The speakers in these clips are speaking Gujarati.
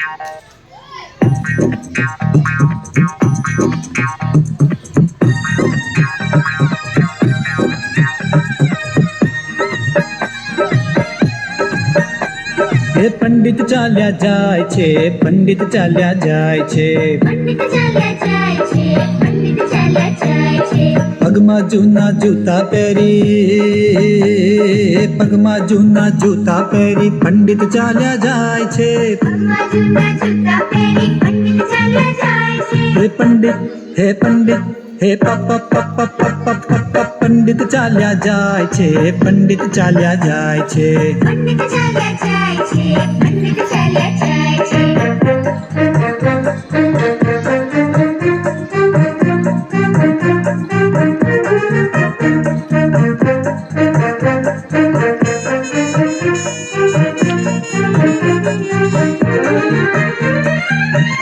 હે પંડિત ચાલ્યા જાય છે, પંડિત ચાલ્યા જાય છે, પંડિત ચાલ્યા જાય છે, પંડિત ચાલ્યા જાય છે. પગમાં જૂના જૂતા પહેરી, પગમાં જૂના જૂતા પહેરી પંડિત ચાલ્યા જાય છે. પગમાં જૂના જૂતા પહેરી પંડિત ચાલ્યા જાય છે. હે પંડિત, હે પંડિત, હે પંડિત ચાલ્યા જાય છે, પંડિત ચાલ્યા જાય છે. પંડિત ચાલ્યા જાય છે, પંડિત ચાલ્યા જાય છે.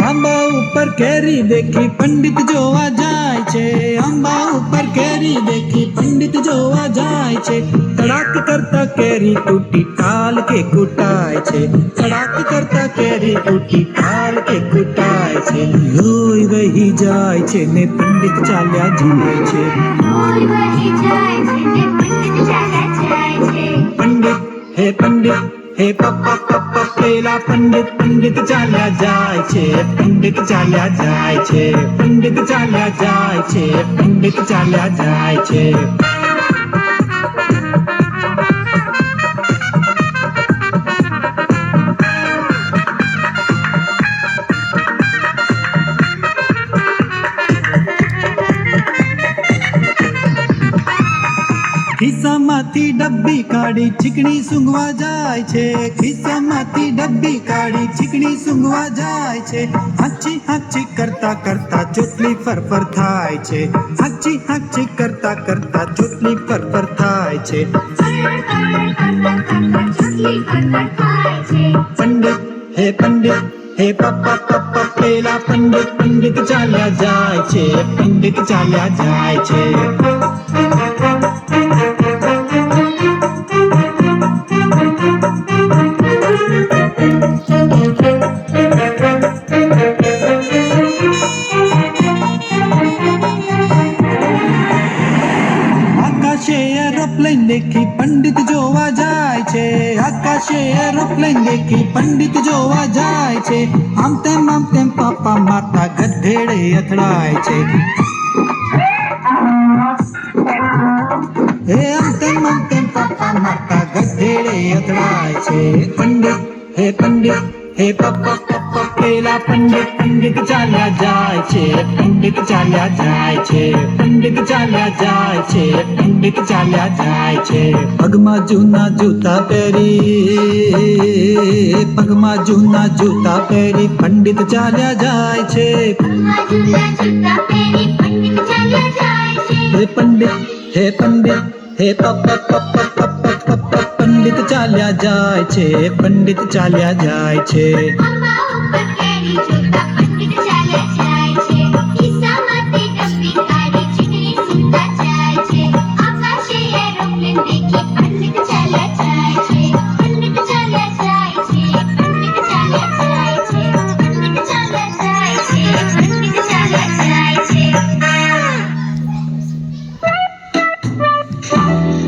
આંબા ઉપર કેરી દેખી પંડિત જોવા જાય છે, આંબા ઉપર કેરી દેખી પંડિત જોવા જાય છે. તડાક કરતા કેરી તૂટી ટાલ કે કૂટાય છે, તડાક કરતા કેરી તૂટી ટાલ કે કૂટાય છે. લોહી વહી જાય છે ને પંડિત ચાલ્યા જાય છે. લોહી વહી જાય છે ને પંડિત ચાલ્યા જાય છે. પંડિત, હે પંડિત, હે પેલા પંડિત, પંડિત ચાલ્યા જાય છે, પંડિત ચાલ્યા જાય છે, પંડિત ચાલ્યા જાય છે, પંડિત ચાલ્યા જાય છે. ખિસ્સામાંથી ડબ્બી કાઢી ચીકણી સૂંઘવા જાય છે, ખિસ્સામાંથી ડબ્બી કાઢી ચીકણી સૂંઘવા જાય છે. હાચી હાચી કરતા કરતા ચોટલી ફરફર થાય છે, હાચી હાચી કરતા કરતા ચોટલી ફરફર થાય છે. પંડિત, હે પંડિત, હે પેલા પંડિત, પંડિત ચાલ્યા જાય છે, પંડિત ચાલ્યા જાય છે. આકાશે એરોપ્લેન દેખી પંડિત જોવા જાય છે, આકાશે એરોપ્લેન દેખી પંડિત જોવા જાય છે. આમ તેમ પાપા મારતા ગધેડે અથડાય છે, હે આમ તેમ પાપા મારતા ગધેડે અથડાય છે. પંડિત, હે પંડિત, હે પેલા પંડિત, પંડિત ચાલ્યા જાય છે, પંડિત ચાલ્યા જાય છે, પંડિત ચાલ્યા જાય છે, પંડિત ચાલ્યા જાય છે. પગમાં જૂના જૂતા પહેરી, પગમાં જૂના જૂતા પહેરી પંડિત ચાલ્યા જાય છે. પગમાં જૂના જૂતા પહેરી પંડિત ચાલ્યા જાય છે. હે પંડિત, હે પંડિત, હે પંડિત ચાલ્યા જાય છે, પંડિત ચાલ્યા જાય છે. આંબા ઉપર કેરી જોતા પંડિત ચાલ્યા જાય છે. ખિસ્સામાંથી ડબ્બી કાઢી ચીકણી સૂંઘવા જાય છે. આકાશે એરોપ્લેન દેખી પંડિત ચાલ્યા જાય છે.